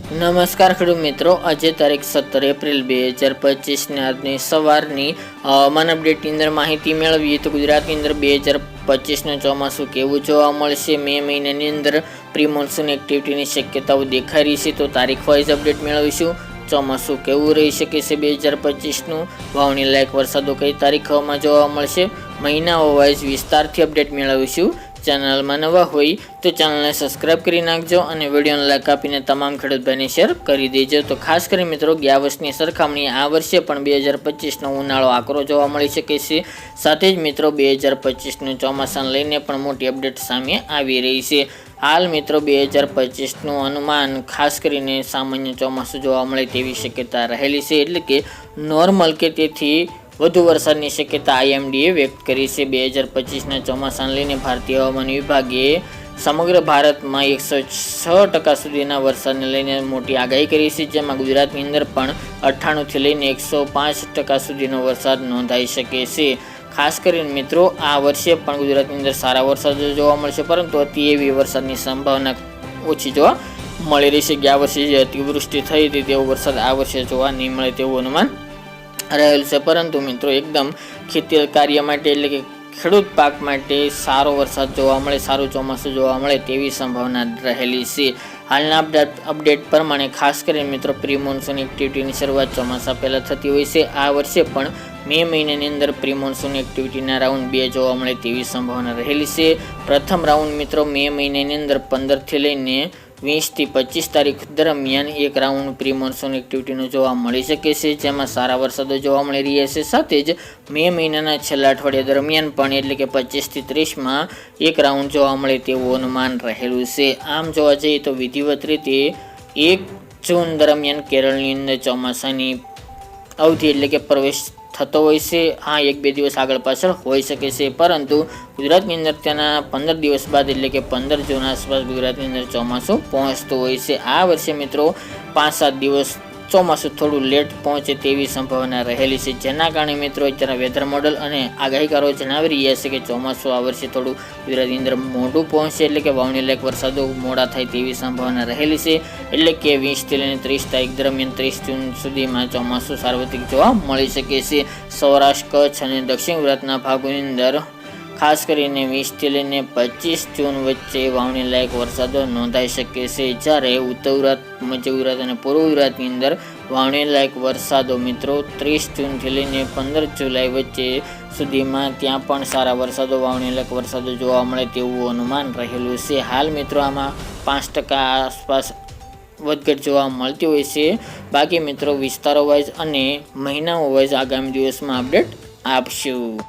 નમસ્કાર ખેડૂત મિત્રો, આજે તારીખ 17 એપ્રિલ 2025 આજની સવારની હવામાન અપડેટની અંદર માહિતી મેળવીએ તો ગુજરાતની અંદર 2025નું ચોમાસું કેવું જોવા મળશે, મે મહિનાની અંદર પ્રી મોન્સૂન એક્ટિવિટીની શક્યતાઓ દેખાઈ રહી છે તો તારીખ વાઇઝ અપડેટ મેળવીશું. ચોમાસું કેવું રહી શકે છે 2025નું, વાવણી લાયક વરસાદો કઈ તારીખોમાં જોવા મળશે, મહિનાઓ વાઇઝ વિસ્તારથી અપડેટ મેળવીશું. ચેનલમાં નવા હોય તો ચેનલને સબસ્ક્રાઇબ કરી નાખજો અને વિડીયોને લાઈક આપીને તમામ ખેડૂત ભાઈને શેર કરી દેજો. તો ખાસ કરી મિત્રો, ગયા વર્ષની સરખામણી આ વર્ષે પણ 2025નો ઉનાળો આકરો જોવા મળી શકે છે. સાથે જ મિત્રો 2025નું ચોમાસાને લઈને પણ મોટી અપડેટ સામે આવી રહી છે. હાલ મિત્રો 2025નું અનુમાન ખાસ કરીને સામાન્ય ચોમાસું જોવા મળે તેવી શક્યતા રહેલી છે, એટલે કે નોર્મલ કે તેથી વધુ વરસાદની શક્યતા આઈએમડીએ વ્યક્ત કરી છે. 2025ના ચોમાસાને લઈને ભારતીય હવામાન વિભાગે સમગ્ર ભારતમાં 106% સુધીના વરસાદને લઈને મોટી આગાહી કરી છે, જેમાં ગુજરાતની અંદર પણ 98થી લઈને 105% સુધીનો વરસાદ નોંધાઈ શકે છે. ખાસ કરીને મિત્રો આ વર્ષે પણ ગુજરાતની અંદર સારા વરસાદ જોવા મળશે, પરંતુ અતિ એવી વરસાદની સંભાવના ઓછી જોવા મળી રહી છે. ગયા વર્ષે જે અતિવૃષ્ટિ થઈ હતી તેવો વરસાદ આ વર્ષે જોવા નહીં મળે તેવું અનુમાન રહેલું છે. પરંતુ મિત્રો એકદમ ખેતી કાર્ય માટે એટલે કે ખેડૂત પાક માટે સારો વરસાદ જોવા મળે, સારું ચોમાસું જોવા મળે તેવી સંભાવના રહેલી છે. હાલના અપડેટ પ્રમાણે ખાસ કરીને મિત્રો પ્રી મોન્સૂન એક્ટિવિટીની શરૂઆત ચોમાસા પહેલાં થતી હોય છે. આ વર્ષે પણ મે મહિનાની અંદર પ્રી મોન્સૂન એક્ટિવિટીના રાઉન્ડ 2 જોવા મળે તેવી સંભાવના રહેલી છે. પ્રથમ રાઉન્ડ મિત્રો મે મહિનાની અંદર 15થી લઈને 20થી 25 તારીખ દરમિયાન એક રાઉન્ડ પ્રી મોન્સૂન એક્ટિવિટીનું જોવા મળી શકે છે, જેમાં સારા વરસાદો જોવા મળી રહ્યા છે. સાથે જ મે મહિનાના છેલ્લા અઠવાડિયા દરમિયાન પણ એટલે કે 25થી 30માં એક રાઉન્ડ જોવા મળે તેવું અનુમાન રહેલું છે. આમ જોવા જઈએ તો વિધિવત રીતે 1 જૂન દરમિયાન કેરળની અંદર ચોમાસાની અવધિ એટલે કે પ્રવેશ થતો હોય છે. હા, 1-2 દિવસ આગળ પાછળ હોઈ શકે છે, પરંતુ ગુજરાતની અંદર તેના 15 દિવસ બાદ એટલે કે 15 જૂન આસપાસ ગુજરાતની અંદર ચોમાસું પહોંચતું હોય છે. આ વર્ષે મિત્રો 5-7 દિવસ ચોમાસું થોડું લેટ પહોંચે તેવી સંભાવના રહેલી છે, જેના કારણે મિત્રો અત્યારે વેધર મોડલ અને આગાહીકારો જણાવી રહ્યા છે કે ચોમાસું આ વર્ષે થોડું ગુજરાતની અંદર મોડું પહોંચે, એટલે કે વાવણી લાયક વરસાદો મોડા થાય તેવી સંભાવના રહેલી છે. એટલે કે 20થી લઈને 30 તારીખ દરમિયાન 30 જૂન સુધીમાં ચોમાસું સાર્વત્રિક જોવા મળી શકે છે. સૌરાષ્ટ્ર, કચ્છ અને દક્ષિણ ગુજરાતના ભાગોની અંદર ખાસ કરીને 20થી લઈને 25 જૂન વચ્ચે વાવણી લાયક વરસાદો નોંધાઈ શકે છે, જ્યારે ઉત્તર ગુજરાત, મધ્ય ગુજરાત અને પૂર્વ ગુજરાતની અંદર વાવણી લાયક વરસાદો મિત્રો 30 જૂનથી લઈને 15 જુલાઈ વચ્ચે સુધીમાં ત્યાં પણ સારા વરસાદો, વાવણી લાયક વરસાદો જોવા મળે તેવું અનુમાન રહેલું છે. હાલ મિત્રો આમાં 5% આસપાસ વધઘટ જોવા મળતી હોય છે. બાકી મિત્રો વિસ્તારો વાઇઝ અને મહિનાઓ વાઇઝ આગામી દિવસમાં અપડેટ આપશું.